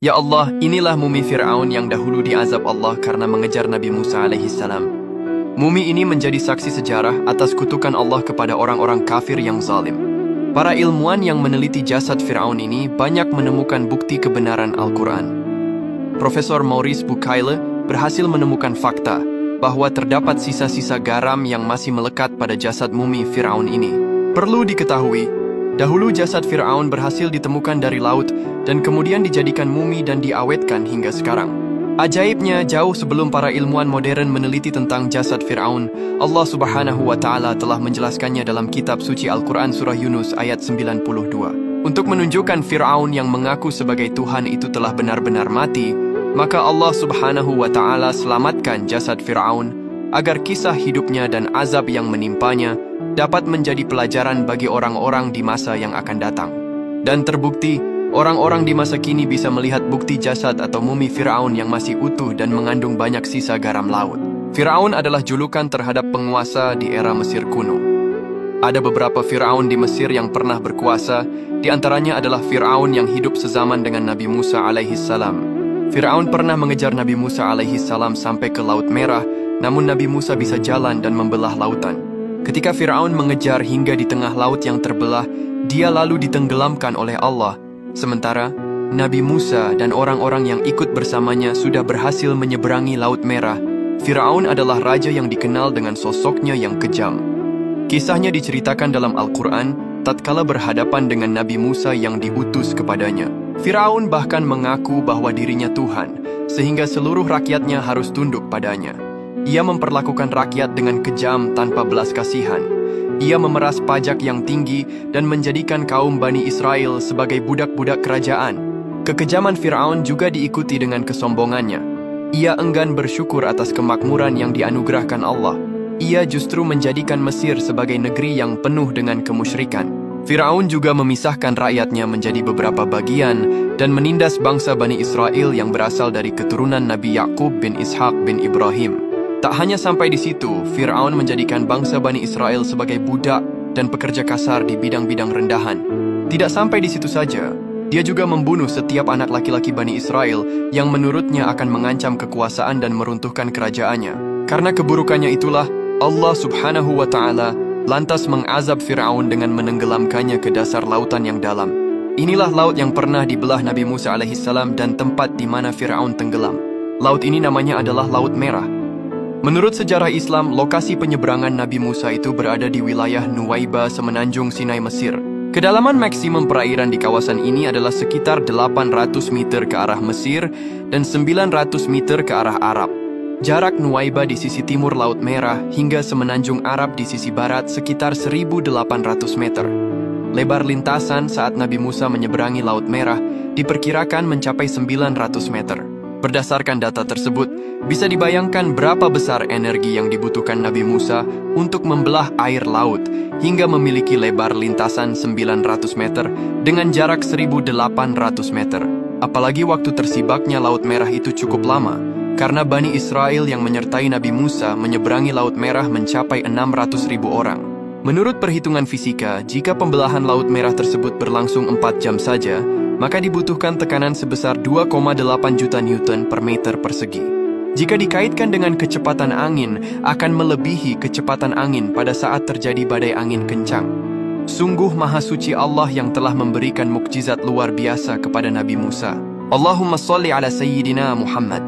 Ya Allah, inilah mumi Fir'aun yang dahulu diazab Allah karena mengejar Nabi Musa alaihissalam. Mumi ini menjadi saksi sejarah atas kutukan Allah kepada orang-orang kafir yang zalim. Para ilmuwan yang meneliti jasad Fir'aun ini banyak menemukan bukti kebenaran Al-Quran. Profesor Maurice Bucaille berhasil menemukan fakta bahwa terdapat sisa-sisa garam yang masih melekat pada jasad mumi Fir'aun ini. Perlu diketahui, dahulu jasad Fir'aun berhasil ditemukan dari laut dan kemudian dijadikan mumi dan diawetkan hingga sekarang. Ajaibnya, jauh sebelum para ilmuwan modern meneliti tentang jasad Fir'aun, Allah Subhanahu wa Ta'ala telah menjelaskannya dalam kitab suci Al-Quran surah Yunus ayat 92. Untuk menunjukkan Fir'aun yang mengaku sebagai Tuhan itu telah benar-benar mati, maka Allah Subhanahu wa Ta'ala selamatkan jasad Fir'aun agar kisah hidupnya dan azab yang menimpanya dapat menjadi pelajaran bagi orang-orang di masa yang akan datang. Dan terbukti, orang-orang di masa kini bisa melihat bukti jasad atau mumi Fir'aun yang masih utuh dan mengandung banyak sisa garam laut. Fir'aun adalah julukan terhadap penguasa di era Mesir kuno. Ada beberapa Fir'aun di Mesir yang pernah berkuasa, di antaranya adalah Fir'aun yang hidup sezaman dengan Nabi Musa alaihissalam. Fir'aun pernah mengejar Nabi Musa alaihissalam sampai ke Laut Merah, namun Nabi Musa bisa jalan dan membelah lautan. Ketika Fir'aun mengejar hingga di tengah laut yang terbelah, dia lalu ditenggelamkan oleh Allah. Sementara, Nabi Musa dan orang-orang yang ikut bersamanya sudah berhasil menyeberangi Laut Merah. Fir'aun adalah raja yang dikenal dengan sosoknya yang kejam. Kisahnya diceritakan dalam Al-Quran tatkala berhadapan dengan Nabi Musa yang diutus kepadanya. Fir'aun bahkan mengaku bahwa dirinya Tuhan, sehingga seluruh rakyatnya harus tunduk padanya. Ia memperlakukan rakyat dengan kejam tanpa belas kasihan. Ia memeras pajak yang tinggi dan menjadikan kaum Bani Israel sebagai budak-budak kerajaan. Kekejaman Fir'aun juga diikuti dengan kesombongannya. Ia enggan bersyukur atas kemakmuran yang dianugerahkan Allah. Ia justru menjadikan Mesir sebagai negeri yang penuh dengan kemusyrikan. Fir'aun juga memisahkan rakyatnya menjadi beberapa bagian dan menindas bangsa Bani Israel yang berasal dari keturunan Nabi Yakub bin Ishak bin Ibrahim. Tak hanya sampai di situ, Fir'aun menjadikan bangsa Bani Israel sebagai budak dan pekerja kasar di bidang-bidang rendahan. Tidak sampai di situ saja, dia juga membunuh setiap anak laki-laki Bani Israel yang menurutnya akan mengancam kekuasaan dan meruntuhkan kerajaannya. Karena keburukannya itulah, Allah Subhanahu wa Ta'ala lantas mengazab Fir'aun dengan menenggelamkannya ke dasar lautan yang dalam. Inilah laut yang pernah dibelah Nabi Musa alaihissalam dan tempat di mana Fir'aun tenggelam. Laut ini namanya adalah Laut Merah. Menurut sejarah Islam, lokasi penyeberangan Nabi Musa itu berada di wilayah Nuwaiba, semenanjung Sinai, Mesir. Kedalaman maksimum perairan di kawasan ini adalah sekitar 800 meter ke arah Mesir dan 900 meter ke arah Arab. Jarak Nuwaiba di sisi timur Laut Merah hingga semenanjung Arab di sisi barat sekitar 1.800 meter. Lebar lintasan saat Nabi Musa menyeberangi Laut Merah diperkirakan mencapai 900 meter. Berdasarkan data tersebut, bisa dibayangkan berapa besar energi yang dibutuhkan Nabi Musa untuk membelah air laut hingga memiliki lebar lintasan 900 meter dengan jarak 1.800 meter. Apalagi waktu tersibaknya Laut Merah itu cukup lama, karena Bani Israel yang menyertai Nabi Musa menyeberangi Laut Merah mencapai 600.000 orang. Menurut perhitungan fisika, jika pembelahan Laut Merah tersebut berlangsung 4 jam saja, maka dibutuhkan tekanan sebesar 2,8 juta Newton per meter persegi. Jika dikaitkan dengan kecepatan angin, akan melebihi kecepatan angin pada saat terjadi badai angin kencang. Sungguh Maha Suci Allah yang telah memberikan mukjizat luar biasa kepada Nabi Musa. Allahumma sholli ala Sayyidina Muhammad.